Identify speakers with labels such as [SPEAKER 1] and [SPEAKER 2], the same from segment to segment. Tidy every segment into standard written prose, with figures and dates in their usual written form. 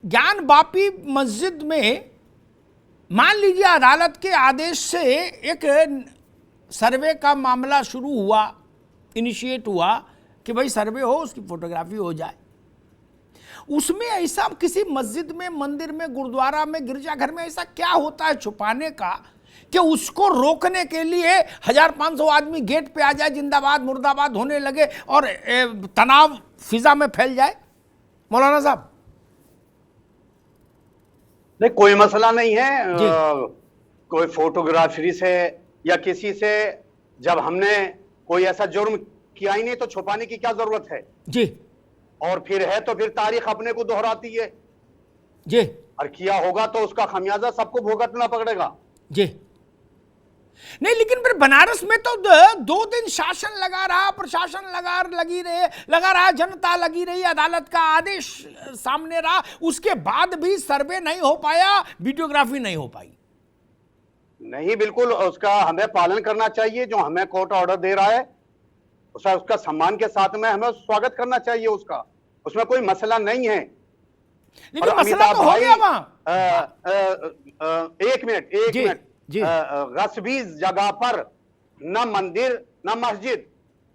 [SPEAKER 1] ज्ञान वापी मस्जिद में मान लीजिए अदालत के आदेश से एक सर्वे का मामला शुरू हुआ, इनिशिएट हुआ कि भाई सर्वे हो, उसकी फोटोग्राफी हो जाए। उसमें ऐसा किसी मस्जिद में, मंदिर में, गुरुद्वारा में, गिरजाघर में ऐसा क्या होता है छुपाने का कि उसको रोकने के लिए 1500 आदमी गेट पे आ जाए, जिंदाबाद मुर्दाबाद होने लगे और तनाव फिजा में फैल जाए? मौलाना साहब,
[SPEAKER 2] नहीं, कोई मसला नहीं है। कोई फोटोग्राफी से या किसी से, जब हमने कोई ऐसा जुर्म किया ही नहीं तो छुपाने की क्या जरूरत है
[SPEAKER 1] जी।
[SPEAKER 2] और फिर है तो फिर तारीख अपने को दोहराती है
[SPEAKER 1] जी।
[SPEAKER 2] और किया होगा तो उसका खमियाजा सबको भुगतना पड़ेगा
[SPEAKER 1] जी। नहीं, लेकिन फिर बनारस में तो 2 दिन शासन लगा रहा, प्रशासन लगा रहा, जनता लगी रही, अदालत का आदेश सामने रहा, उसके बाद भी सर्वे नहीं हो पाया, वीडियोग्राफी नहीं हो पाई।
[SPEAKER 2] नहीं, बिल्कुल उसका हमें पालन करना चाहिए। जो हमें कोर्ट ऑर्डर दे रहा है उसका सम्मान के साथ में हमें स्वागत करना चाहिए उसका, उसमें कोई मसला नहीं है।
[SPEAKER 1] लेकिन मसला तो हो गया वहां।
[SPEAKER 2] एक मिनट गस्बी जगह पर न मंदिर न मस्जिद,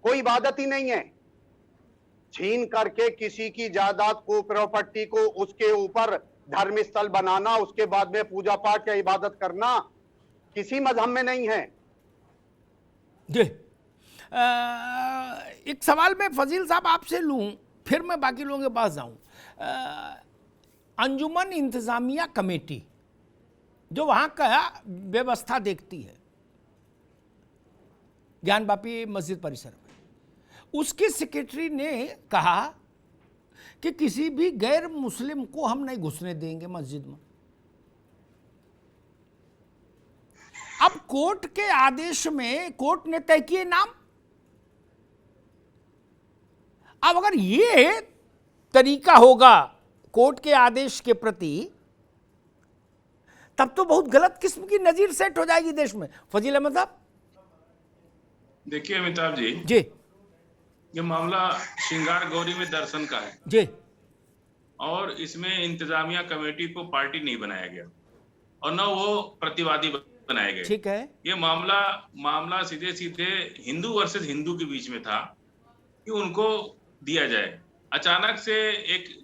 [SPEAKER 2] कोई इबादत ही नहीं है। छीन करके किसी की जायदाद को, प्रॉपर्टी को, उसके ऊपर धर्म स्थल बनाना, उसके बाद में पूजा पाठ या इबादत करना किसी मजहब में नहीं है।
[SPEAKER 1] जी। एक सवाल मैं फजील साहब आपसे लूं, फिर मैं बाकी लोगों के पास जाऊं। अंजुमन इंतजामिया कमेटी जो वहां का व्यवस्था देखती है ज्ञान वापी मस्जिद परिसर में, उसके सेक्रेटरी ने कहा कि किसी भी गैर मुस्लिम को हम नहीं घुसने देंगे मस्जिद में। अब कोर्ट के आदेश में कोर्ट ने तय किए नाम। अब अगर ये तरीका होगा कोर्ट के आदेश के प्रति, तब तो बहुत गलत किस्म की नजीर सेट हो जाएगी देश में। फजील अहमद साहब,
[SPEAKER 3] देखिए अमिताभ जी, ये मामला श्रृंगार गौरी में दर्शन का है
[SPEAKER 1] जी,
[SPEAKER 3] और इसमें इंतजामिया कमेटी को पार्टी नहीं बनाया गया और न वो प्रतिवादी बनाए गए।
[SPEAKER 1] ठीक है।
[SPEAKER 3] ये मामला सीधे सीधे हिंदू वर्सेस हिंदू के बीच में था कि उनको दिया जाए। अचानक से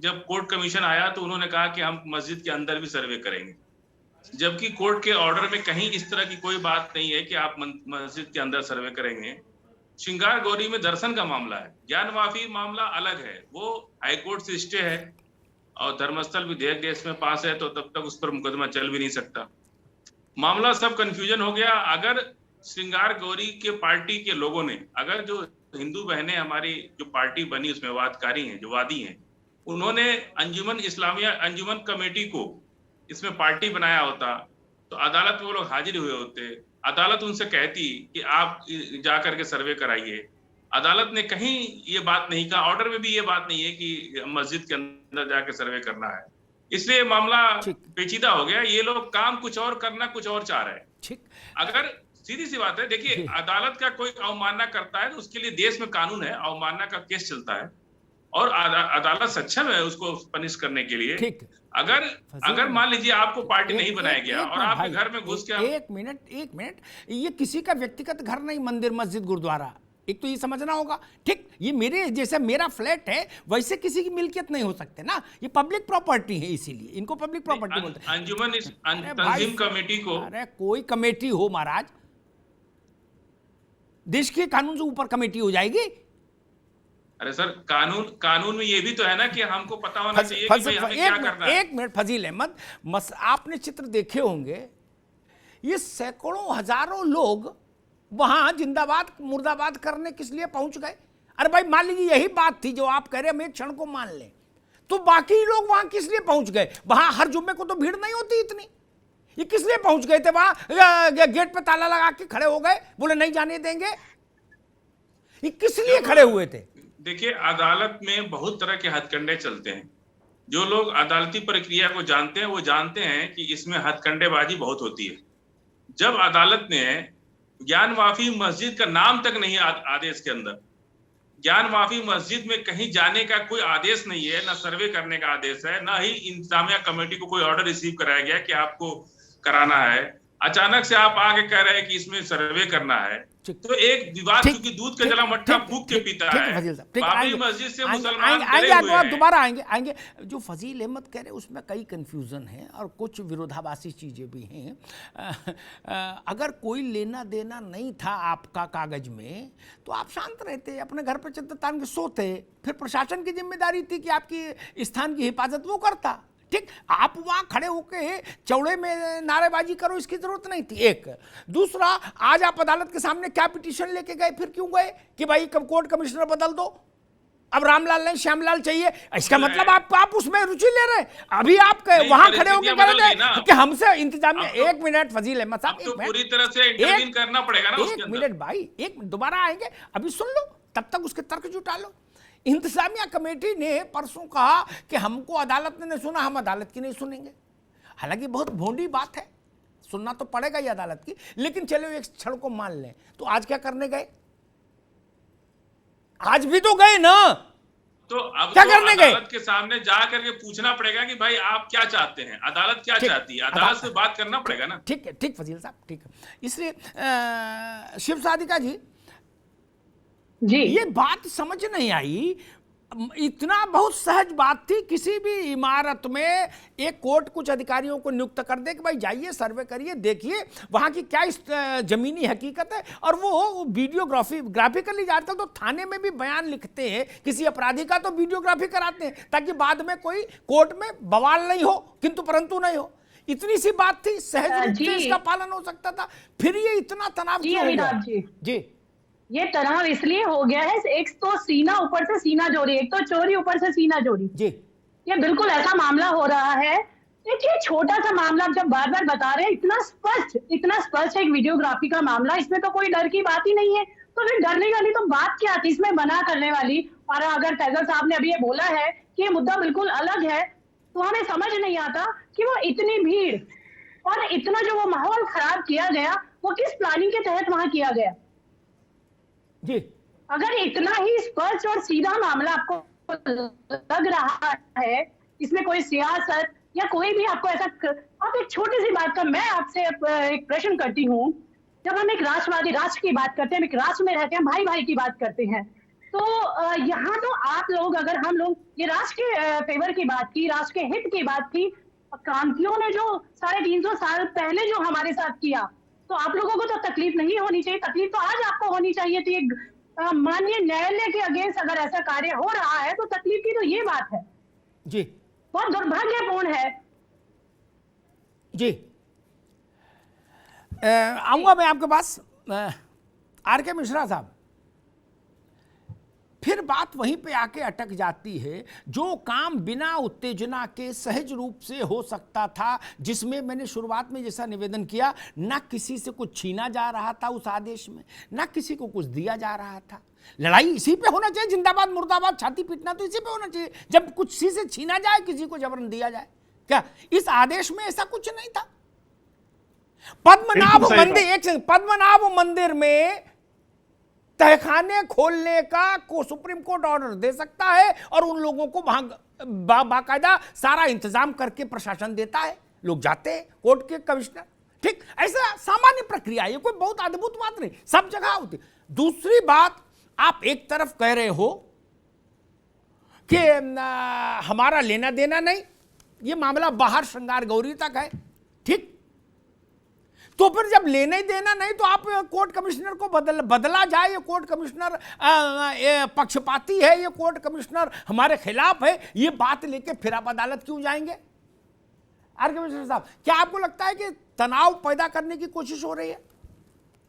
[SPEAKER 3] जब कोर्ट कमीशन आया तो उन्होंने कहा कि हम मस्जिद के अंदर भी सर्वे करेंगे, जबकि कोर्ट के ऑर्डर में कहीं इस तरह की कोई बात नहीं है कि आप मस्जिद के अंदर सर्वे करेंगे। श्रृंगार गौरी में दर्शन का मामला है, ज्ञान वापी मामला अलग है, वो हाईकोर्ट से स्टे है और धर्मस्थल विधेयक देश में पास है, तो तब तक उस पर मुकदमा चल भी नहीं सकता। मामला सब कंफ्यूजन हो गया। अगर श्रृंगार गौरी के पार्टी के लोगों ने, अगर जो हिंदू बहनें हमारी जो पार्टी बनी उसमें वादकारी हैं, जो वादी हैं, उन्होंने अंजुमन कमेटी को इसमें पार्टी बनाया होता तो अदालत में वो लोग हाजिर हुए होते। अदालत उनसे कहती कि आप जाकर के सर्वे कराइए। अदालत ने कहीं ये बात नहीं कहा, ऑर्डर में भी ये बात नहीं है कि मस्जिद के अंदर जाकर सर्वे करना है। इसलिए मामला पेचीदा हो गया। ये लोग काम कुछ और करना कुछ और चाह रहे हैं। अगर सीधी सी बात है, देखिए अदालत का कोई अवमानना करता है तो उसके लिए देश में कानून है, अवमानना का केस चलता है और अदालत सक्षम है उसको पनिश करने के लिए। अगर मान लीजिए आपको पार्टी नहीं बनाया गया और आपके घर में घुस के
[SPEAKER 1] एक मिनट, ये किसी का व्यक्तिगत घर नहीं, मंदिर मस्जिद गुरुद्वारा, एक तो ये समझना होगा। ठीक, ये मेरे जैसे मेरा फ्लैट है वैसे किसी की मिल्कियत नहीं हो सकते ना, ये पब्लिक प्रॉपर्टी है, इसीलिए इनको पब्लिक प्रॉपर्टी बोलते हैं।
[SPEAKER 3] अंजुमन तंजीम कमेटी को,
[SPEAKER 1] अरे कोई कमेटी हो महाराज, देश के कानून से ऊपर कमेटी हो जाएगी?
[SPEAKER 3] अरे सर, कानून में ये भी तो है ना कि हमको पता होना चाहिए कि भाई हमें क्या करना है।
[SPEAKER 1] एक मिनट फजील अहमद, आपने चित्र देखे होंगे, ये सैकड़ों हजारों लोग वहां जिंदाबाद मुर्दाबाद करने किस लिए पहुंच गए? अरे भाई मान लीजिए यही बात थी जो आप कह रहे हैं, हम एक क्षण को मान लें, तो बाकी लोग वहां किस लिए पहुंच गए? वहां हर जुम्मे को तो भीड़ नहीं होती इतनी, ये किस लिए पहुंच गए थे वहां? गेट पे ताला लगा के खड़े हो गए, बोले नहीं जाने देंगे, ये किस लिए खड़े हुए थे?
[SPEAKER 3] देखिए, अदालत में बहुत तरह के हथकंडे चलते हैं। जो लोग अदालती प्रक्रिया को जानते हैं वो जानते हैं कि इसमें हथकंडेबाजी बहुत होती है। जब अदालत ने ज्ञान वापी मस्जिद का नाम तक नहीं आदेश के अंदर, ज्ञान माफी मस्जिद में कहीं जाने का कोई आदेश नहीं है, ना सर्वे करने का आदेश है, ना ही इंतजामिया कमेटी को कोई ऑर्डर रिसीव कराया गया कि आपको कराना है। अचानक से आप आके कह रहे हैं कि इसमें सर्वे करना है। तो एक विवाद, क्योंकि दूध का जला मट्ठा फूंक के पीता है। बाबरी मस्जिद से मुसलमान डरे हुए हैं।
[SPEAKER 1] दोबारा आएंगे। जो फजील अहमद कह रहे हैं उसमें कई कंफ्यूजन है और कुछ विरोधाभासी चीजें भी हैं। अगर कोई लेना देना नहीं था आपका कागज में तो आप शांत रहते, अपने घर पर चद्दर तान के सोते, फिर प्रशासन की जिम्मेदारी थी कि आपकी स्थान की हिफाजत वो करता। ठीक, आप वहां खड़े होके चौड़े में नारेबाजी करो, इसकी जरूरत नहीं थी। एक दूसरा, आज आप अदालत के सामने क्या पिटीशन लेके गए, फिर क्यों गए कि भाई कोर्ट कमिश्नर बदल दो, अब रामलाल नहीं श्यामलाल चाहिए? इसका मतलब आप उसमें रुचि ले रहे हैं। अभी आप वहां खड़े होकर कह रहे थे कि हमसे इंतजाम में। एक मिनट फजील अहमद साहब,
[SPEAKER 3] तो पूरी तरह से इंटरवीन करना पड़ेगा ना उसके
[SPEAKER 1] अंदर। एक मिनट भाई, एक दोबारा आएंगे, अभी सुन लो, तब तक उसके तर्क जुटा लो। इंतजामिया कमेटी ने परसों कहा कि हमको अदालत ने नहीं सुना, हम अदालत की नहीं सुनेंगे। हालांकि बहुत भोंडी बात है, सुनना तो पड़ेगा ही अदालत की, लेकिन चलो एक क्षण को मान लें। तो आज क्या करने गए? आज भी तो गए ना,
[SPEAKER 3] तो अब
[SPEAKER 1] क्या
[SPEAKER 3] तो
[SPEAKER 1] करने गए?
[SPEAKER 3] अदालत के सामने जा करके पूछना पड़ेगा कि भाई आप क्या चाहते हैं, अदालत क्या चाहती है, अदालत से बात करना पड़ेगा ना।
[SPEAKER 1] ठीक है, ठीक फजील साहब, ठीक है। इसलिए शिव साधिका जी, ये बात समझ नहीं आई। इतना बहुत सहज बात थी, किसी भी इमारत में एक कोर्ट कुछ अधिकारियों को नियुक्त कर दे कि भाई जाइए सर्वे करिए, देखिए वहां की क्या जमीनी हकीकत है, और वो ग्राफिकली आजकल तो थाने में भी बयान लिखते हैं, किसी अपराधी का तो वीडियोग्राफी कराते हैं ताकि बाद में कोई कोर्ट में बवाल नहीं हो, किंतु परंतु नहीं हो। इतनी सी बात थी, सहज रूप से इसका पालन हो सकता था, फिर ये इतना तनाव क्यों हो गया? जी,
[SPEAKER 4] ये तनाव इसलिए हो गया है, एक तो सीना ऊपर से सीना जोड़ी, एक तो चोरी ऊपर से सीना जोड़ी
[SPEAKER 1] जी।
[SPEAKER 4] ये बिल्कुल ऐसा मामला हो रहा है। देखिए छोटा सा मामला जब बार बार बता रहे हैं, इतना स्पष्ट एक वीडियोग्राफी का मामला, इसमें तो कोई डर की बात ही नहीं है। तो फिर डरने वाली तो बात क्या थी इसमें बना करने वाली? और अगर फैजल साहब ने अभी ये बोला है कि ये मुद्दा बिल्कुल अलग है, तो हमें समझ नहीं आता कि वो इतनी भीड़ और इतना जो वो माहौल खराब किया गया, वो किस प्लानिंग के तहत वहां किया गया
[SPEAKER 1] जी।
[SPEAKER 4] अगर इतना ही स्पष्ट और सीधा मामला आपको लग रहा है, इसमें कोई सियासत या कोई भी आपको ऐसा आप एक छोटी सी बात का मैं आपसे एक प्रश्न करती हूँ। जब हम एक राष्ट्रवादी राष्ट्र की बात करते हैं, हम एक राष्ट्र में रहते हैं, भाई भाई की बात करते हैं, तो यहाँ तो आप लोग, अगर हम लोग ये राष्ट्र के फेवर की बात की, राष्ट्र के हित की बात की, क्रांतियों ने जो 350 साल पहले जो हमारे साथ किया, तो आप लोगों को तो तकलीफ नहीं होनी चाहिए। तकलीफ तो आज आपको होनी चाहिए थी। माननीय न्यायालय के अगेंस्ट अगर ऐसा कार्य हो रहा है तो तकलीफ की तो ये बात है
[SPEAKER 1] जी,
[SPEAKER 4] बहुत दुर्भाग्यपूर्ण है
[SPEAKER 1] जी। आऊंगा मैं आपके पास आर के मिश्रा साहब। फिर बात वहीं पे आके अटक जाती है, जो काम बिना उत्तेजना के सहज रूप से हो सकता था, जिसमें मैंने शुरुआत में जैसा निवेदन किया, ना किसी से कुछ छीना जा रहा था उस आदेश में, ना किसी को कुछ दिया जा रहा था। लड़ाई इसी पे होना चाहिए, जिंदाबाद मुर्दाबाद छाती पीटना तो इसी पे होना चाहिए, जब कुछ किसी से छीना जाए, किसी को जबरन दिया जाए। क्या इस आदेश में ऐसा कुछ नहीं था? पद्मनाभ मंदिर में तहखाने खोलने का सुप्रीम कोर्ट ऑर्डर दे सकता है और उन लोगों को वहां बाकायदा सारा इंतजाम करके प्रशासन देता है, लोग जाते हैं कोर्ट के कमिश्नर। ठीक, ऐसा सामान्य प्रक्रिया है, कोई बहुत अद्भुत बात नहीं, सब जगह होती। दूसरी बात, आप एक तरफ कह रहे हो कि हमारा लेना देना नहीं, ये मामला बाहर श्रृंगार गौरी तक है। ठीक, तो फिर जब लेना ही देना नहीं तो आप कोर्ट कमिश्नर को बदला जाए, ये कोर्ट कमिश्नर पक्षपाती है, ये कोर्ट कमिश्नर हमारे खिलाफ है, ये बात लेके फिर आप अदालत क्यों जाएंगे? आर के मिश्रा साहब, क्या आपको लगता है कि तनाव पैदा करने की कोशिश हो रही है?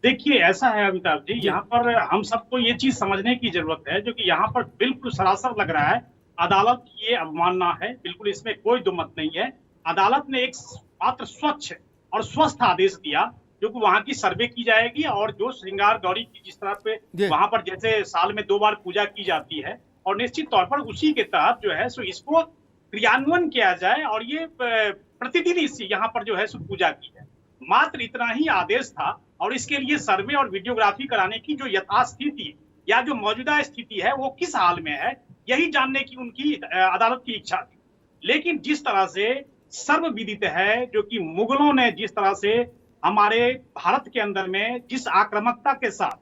[SPEAKER 5] देखिए ऐसा है अमिताभ जी, यहाँ पर हम सबको ये चीज समझने की जरूरत है, जो कि यहाँ पर बिल्कुल सरासर लग रहा है अदालत ये अवमानना है, बिल्कुल इसमें कोई दुमत नहीं है। अदालत ने एक मात्र स्वच्छ और स्वस्थ आदेश दिया, जो कि वहां की सर्वे की जाएगी और जो श्रृंगार गौरी की जिस तरह पे वहां पर जैसे साल में 2 बार पूजा की जाती है, और निश्चित तौर पर उसी के तहत जो है सो इसको क्रियान्वयन किया जाए, और ये प्रतिदिन इसी यहाँ पर जो है सो पूजा की है। मात्र इतना ही आदेश था, और इसके लिए सर्वे और वीडियोग्राफी कराने की जो यथास्थिति या जो मौजूदा स्थिति है वो किस हाल में है, यही जानने की उनकी अदालत की इच्छा थी। लेकिन जिस तरह से सर्वविदित है, जो कि मुगलों ने जिस तरह से हमारे भारत के अंदर में जिस आक्रामकता के साथ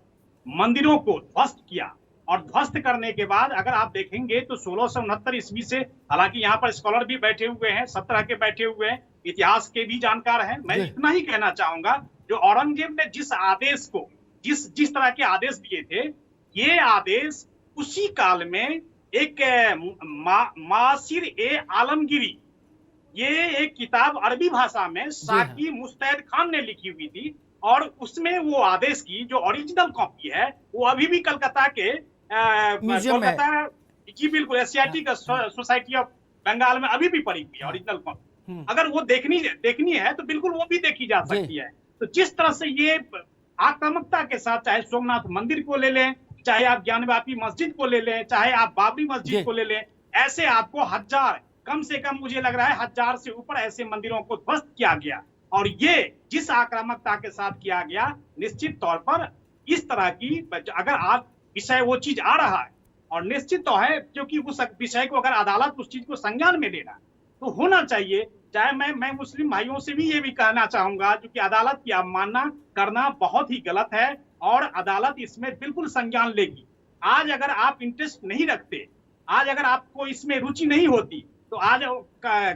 [SPEAKER 5] मंदिरों को ध्वस्त किया, और ध्वस्त करने के बाद अगर आप देखेंगे तो 1669 ईस्वी से, हालांकि यहाँ पर स्कॉलर भी बैठे हुए हैं, सब तरह के बैठे हुए हैं, इतिहास के भी जानकार हैं, मैं इतना ही कहना चाहूंगा, जो औरंगजेब ने जिस आदेश को जिस तरह के आदेश दिए थे, ये आदेश उसी काल में एक मासिर ए आलमगिरी, ये एक किताब अरबी भाषा में साकी मुस्तैद खान ने लिखी हुई थी, और उसमें वो आदेश की जो ओरिजिनल कॉपी है वो अभी भी कलकत्ता के कोलकाता, जी बिल्कुल, एशियाटिक सोसाइटी ऑफ बंगाल में अभी भी पड़ी हुई है ओरिजिनल कॉपी। अगर वो देखनी है तो बिल्कुल वो भी देखी जा सकती है। तो जिस तरह से ये आक्रामकता के साथ, चाहे सोमनाथ मंदिर को ले लें, चाहे आप ज्ञानवापी मस्जिद को ले लें, चाहे आप बाबरी मस्जिद को ले लें, ऐसे आपको हजार, कम से कम मुझे लग रहा है 1000 से ऊपर ऐसे मंदिरों को ध्वस्त किया गया। और ये जिस आक्रामकता के साथ किया गया, निश्चित तौर पर इस तरह की, अगर आज विषय वो चीज आ रहा है, और निश्चित तो है, क्योंकि उस विषय को अगर अदालत उस चीज को संज्ञान में लेना तो होना चाहिए। चाहे मैं मुस्लिम भाइयों से भी ये भी कहना चाहूंगा, जो कि अदालत की अवमानना करना बहुत ही गलत है, और अदालत इसमें बिल्कुल संज्ञान लेगी। आज अगर आप इंटरेस्ट नहीं रखते, आज अगर आपको इसमें रुचि नहीं होती, तो आज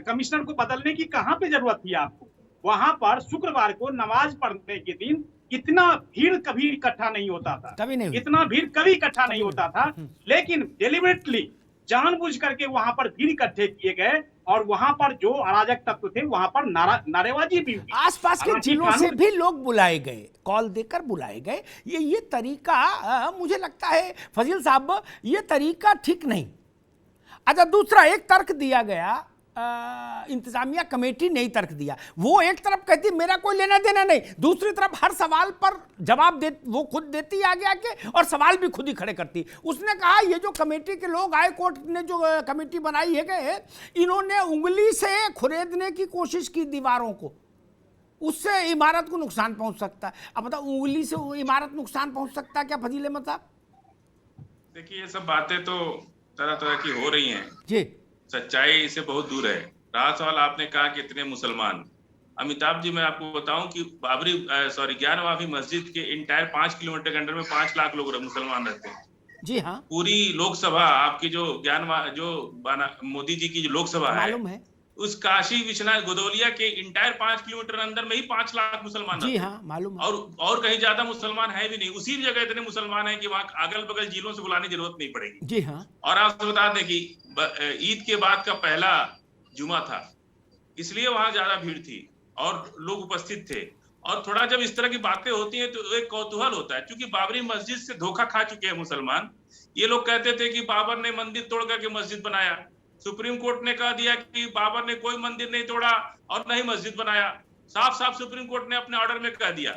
[SPEAKER 5] कमिश्नर को बदलने की कहाँ पे जरूरत थी आपको। वहां पर शुक्रवार को नमाज पढ़ने के दिन इतना भीड़ कभी इकट्ठा नहीं होता था, इतना भीड़ कभी इकट्ठा नहीं होता था, लेकिन डेलिबरेटली जानबूझ करके वहां पर भीड़ इकट्ठे किए गए, और वहां पर जो अराजक तत्व थे वहां पर नारेबाजी भी हुई।
[SPEAKER 1] आसपास के जिलों से भी लोग बुलाए गए, कॉल देकर बुलाए गए। ये तरीका मुझे लगता है फजील साहब, ये तरीका ठीक नहीं। अच्छा, दूसरा एक तर्क दिया गया, इंतजामिया कमेटी ने ही तर्क दिया। वो एक तरफ कहती मेरा कोई लेना देना नहीं, दूसरी तरफ हर सवाल पर जवाब दे वो खुद देती आगे आके, और सवाल भी खुद ही खड़े करती। उसने कहा ये जो कमेटी के लोग आए, कोर्ट ने जो कमेटी बनाई है गए, इन्होंने उंगली से खुरेदने की कोशिश की दीवारों को, उससे इमारत को नुकसान पहुंच सकता है। अब बताओ, उंगली से इमारत नुकसान पहुंच सकता है क्या फजील अहमद साहब?
[SPEAKER 3] देखिए, ये सब बातें तो तरह तरह की हो रही हैं
[SPEAKER 1] जी,
[SPEAKER 3] सच्चाई से बहुत दूर है। रहा सवाल, आपने कहा कि इतने मुसलमान, अमिताभ जी मैं आपको बताऊं कि ज्ञानवापी मस्जिद के इंटायर 5 किलोमीटर के अंदर में 5 लाख लोग मुसलमान रहते हैं।
[SPEAKER 1] जी हाँ,
[SPEAKER 3] पूरी लोकसभा आपकी जो मोदी जी की जो लोकसभा है, उस काशी विश्वनाथ गोदौलिया के इंटायर 5 किलोमीटर अंदर में ही 5 लाख मुसलमान।
[SPEAKER 1] जी हाँ, मालूम है।
[SPEAKER 3] और कहीं ज्यादा मुसलमान है भी नहीं। उसी जगह इतने मुसलमान हैं कि वहां अगल बगल जिलों से बुलाने की जरूरत नहीं पड़ेगी।
[SPEAKER 1] जी हाँ।
[SPEAKER 3] और आपसे बता दें कि ईद के बाद का पहला जुमा था, इसलिए वहां ज्यादा भीड़ थी और लोग उपस्थित थे। और थोड़ा जब इस तरह की बातें होती हैं तो एक कौतूहल होता है, क्योंकि बाबरी मस्जिद से धोखा खा चुके हैं मुसलमान। ये लोग कहते थे कि बाबर ने मंदिर तोड़ करके मस्जिद बनाया, सुप्रीम कोर्ट ने कह दिया कि बाबर ने कोई मंदिर नहीं तोड़ा और न ही मस्जिद बनाया। साफ साफ सुप्रीम कोर्ट ने अपने ऑर्डर में कह दिया।